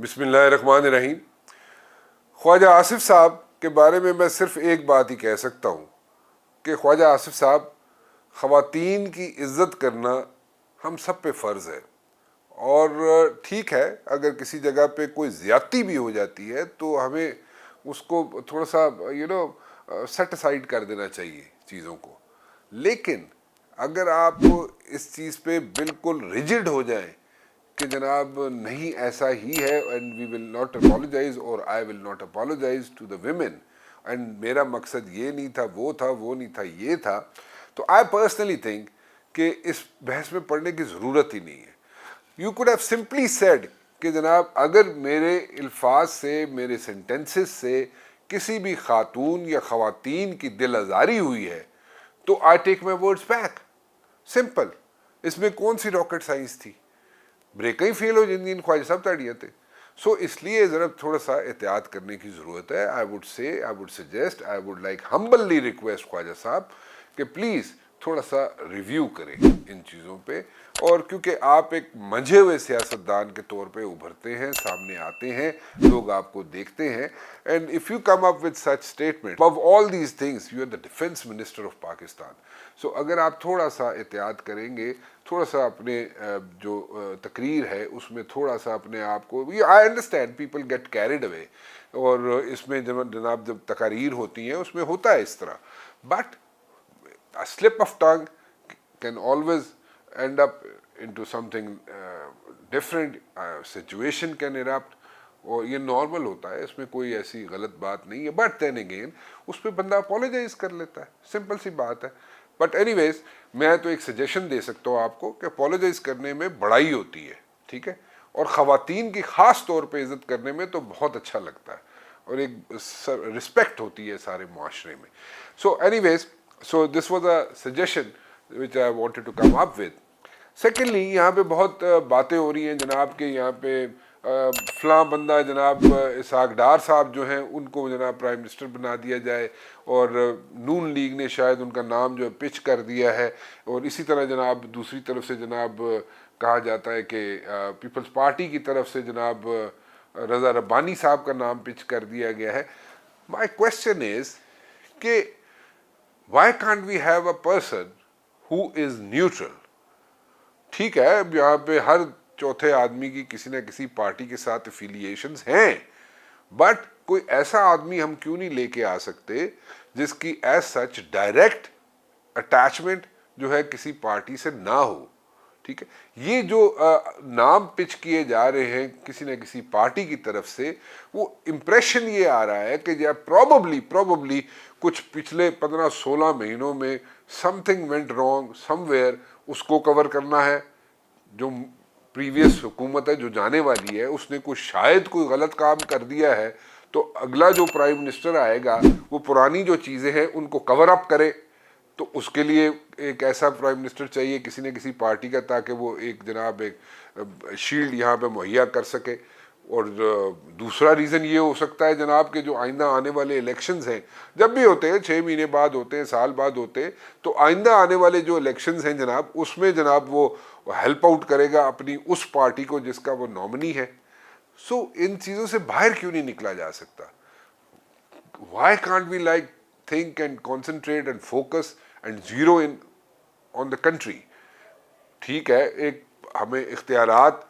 بسم اللہ الرحمن الرحیم۔ خواجہ آصف صاحب کے بارے میں صرف ایک بات ہی کہہ سکتا ہوں کہ خواجہ آصف صاحب، خواتین کی عزت کرنا ہم سب پہ فرض ہے، اور ٹھیک ہے اگر کسی جگہ پہ کوئی زیادتی بھی ہو جاتی ہے تو ہمیں اس کو تھوڑا سا سیٹ اسائڈ کر دینا چاہیے چیزوں کو، لیکن اگر آپ اس چیز پہ بالکل ریجڈ ہو جائیں کہ جناب نہیں ایسا ہی ہے and we will not apologise اور I will not apologise to the women and میرا مقصد یہ نہیں تھا، وہ تھا، وہ نہیں تھا، یہ تھا، تو آئی پرسنلی تھنک کہ اس بحث میں پڑھنے کی ضرورت ہی نہیں ہے۔ You could have simply said کہ جناب اگر میرے الفاظ سے، میرے سینٹنسز سے کسی بھی خاتون یا خواتین کی دل آزاری ہوئی ہے تو آئی ٹیک مائی ورڈز بیک، سمپل۔ اس میں کون سی راکٹ سائنس تھی؟ بریک ہی فیل ہو جن خواجہ صاحب تاڑیے تھے۔ سو اس لیے ذرا تھوڑا سا احتیاط کرنے کی ضرورت ہے۔ I would suggest, I would like humbly request Khawaja Sahib کہ پلیز تھوڑا سا ریویو کریں ان چیزوں پہ، اور کیونکہ آپ ایک منجھے ہوئے سیاستدان کے طور پہ ابھرتے ہیں، سامنے آتے ہیں، لوگ آپ کو دیکھتے ہیں، and if you come up with such statement about all these things you are the defence minister of Pakistan. So اگر آپ تھوڑا سا احتیاط کریں گے، تھوڑا سا اپنے جو تقریر ہے اس میں تھوڑا سا اپنے آپ کو، I understand people get carried away, اور اس میں جناب جب تقاریر ہوتی ہیں اس میں ہوتا ہے اس طرح، but a slip of tongue can always end up into something different, situation can erupt، اور یہ نارمل ہوتا ہے، اس میں کوئی ایسی غلط بات نہیں ہے، بٹ دین اگین اس پہ بندہ اپولوجائز کر لیتا ہے، سمپل سی بات ہے۔ بٹ اینی ویز میں تو ایک سجیشن دے سکتا ہوں آپ کو کہ اپولوجائز کرنے میں بڑائی ہوتی ہے، ٹھیک ہے، اور خواتین کی خاص طور پہ عزت کرنے میں تو بہت اچھا لگتا ہے، اور ایک رسپیکٹ ہوتی ہے سارے معاشرے میں۔ So anyways so this was a suggestion which I wanted to come up with. Secondly، یہاں پہ بہت باتیں ہو رہی ہیں جناب کہ یہاں پہ فلاں بندہ جناب اسحاق ڈار صاحب جو ہیں ان کو جناب پرائم منسٹر بنا دیا جائے، اور نون لیگ نے شاید ان کا نام جو ہے پچ کر دیا ہے، اور اسی طرح جناب دوسری طرف سے جناب کہا جاتا ہے کہ پیپلز پارٹی کی طرف سے جناب رضا ربانی صاحب کا نام پچ کر دیا گیا ہے۔ My question is کہ why can't we have a person who is neutral؟ ٹھیک ہے، اب یہاں پہ ہر چوتھے آدمی کی کسی نہ کسی پارٹی کے ساتھ افیلیشنز ہیں، بٹ کوئی ایسا آدمی ہم کیوں نہیں لے کے آ سکتے جس کی ایز سچ ڈائریکٹ اٹیچمنٹ جو ہے کسی پارٹی سے نہ ہو؟ ٹھیک ہے، یہ جو نام پچ کیے جا رہے ہیں کسی نہ کسی پارٹی کی طرف سے، وہ امپریشن یہ آ رہا ہے کہ پروببلی کچھ پچھلے 15-16 مہینوں میں something went wrong somewhere, اس کو کور کرنا ہے۔ جو پریویس حکومت ہے جو جانے والی ہے اس نے شاید کوئی غلط کام کر دیا ہے، تو اگلا جو پرائم منسٹر آئے گا وہ پرانی جو چیزیں ہیں ان کو کور اپ کرے، تو اس کے لیے ایک ایسا پرائم منسٹر چاہیے کسی نہ کسی پارٹی کا، تاکہ وہ ایک جناب ایک شیلڈ یہاں پہ مہیا کر سکے۔ اور دوسرا ریزن یہ ہو سکتا ہے جناب کہ جو آئندہ آنے والے الیکشنز ہیں، جب بھی ہوتے ہیں 6 مہینے بعد ہوتے ہیں، سال بعد ہوتے ہیں، تو آئندہ آنے والے جو الیکشنز ہیں جناب اس میں جناب وہ ہیلپ آؤٹ کرے گا اپنی اس پارٹی کو جس کا وہ نامنی ہے۔ سو ان چیزوں سے باہر کیوں نہیں نکلا جا سکتا؟ Why can't we like think and concentrate and focus and zero in on the country؟ ٹھیک ہے، ایک ہمیں اختیارات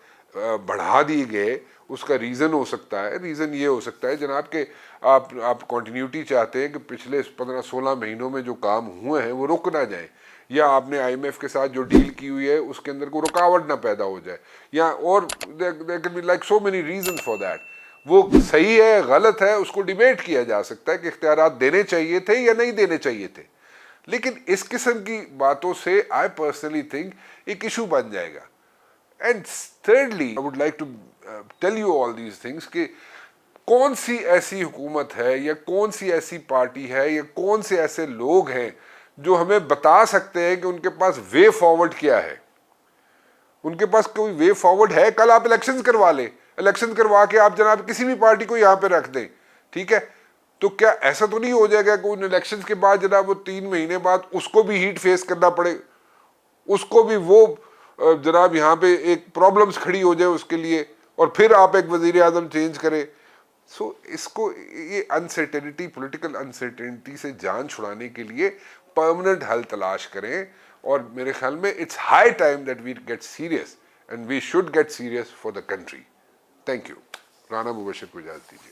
بڑھا دیے گئے، اس کا ریزن ہو سکتا ہے، ریزن یہ ہو سکتا ہے جناب کہ آپ کنٹینیوٹی چاہتے ہیں کہ پچھلے 15-16 مہینوں میں جو کام ہوئے ہیں وہ رک نہ جائیں، یا آپ نے آئی ایم ایف کے ساتھ جو ڈیل کی ہوئی ہے اس کے اندر کوئی رکاوٹ نہ پیدا ہو جائے، یا اور there can be like so many reasons for that۔ وہ صحیح ہے غلط ہے اس کو ڈیبیٹ کیا جا سکتا ہے کہ اختیارات دینے چاہیے تھے یا نہیں دینے چاہیے تھے، لیکن اس قسم کی باتوں سے آئی پرسنلی تھنک ایک ایشو بن جائے گا۔ And thirdly I would like to tell you all these things کہ کون سی ایسی حکومت ہے یا کون سی ایسی پارٹی ہے یا کون سے ایسے لوگ ہیں جو ہمیں بتا سکتے ہیں کہ ان کے پاس وے فارورڈ کیا ہے؟ ان کے پاس کوئی وے فارورڈ ہے؟ کل آپ الیکشنز کروا لیں، الیکشن کروا کے آپ جناب کسی بھی پارٹی کو یہاں پہ رکھ دیں، ٹھیک ہے، تو کیا ایسا تو نہیں ہو جائے گا کہ ان الیکشنز کے بعد جناب وہ 3 مہینے بعد اس کو بھی ہیٹ فیس کرنا پڑے، اس کو بھی وہ جناب یہاں پہ ایک پرابلمز کھڑی ہو جائے اس کے لیے، اور پھر آپ ایک وزیر اعظم چینج کریں. سو اس کو یہ انسرٹینٹی، پولیٹیکل انسرٹینٹی سے جان چھڑانے کے لیے پرماننٹ حل تلاش کریں. اور میرے خیال میں it's high time that we get serious and we should get serious for the country. Thank you. Rana Mubashir کو اجازت دیجیے.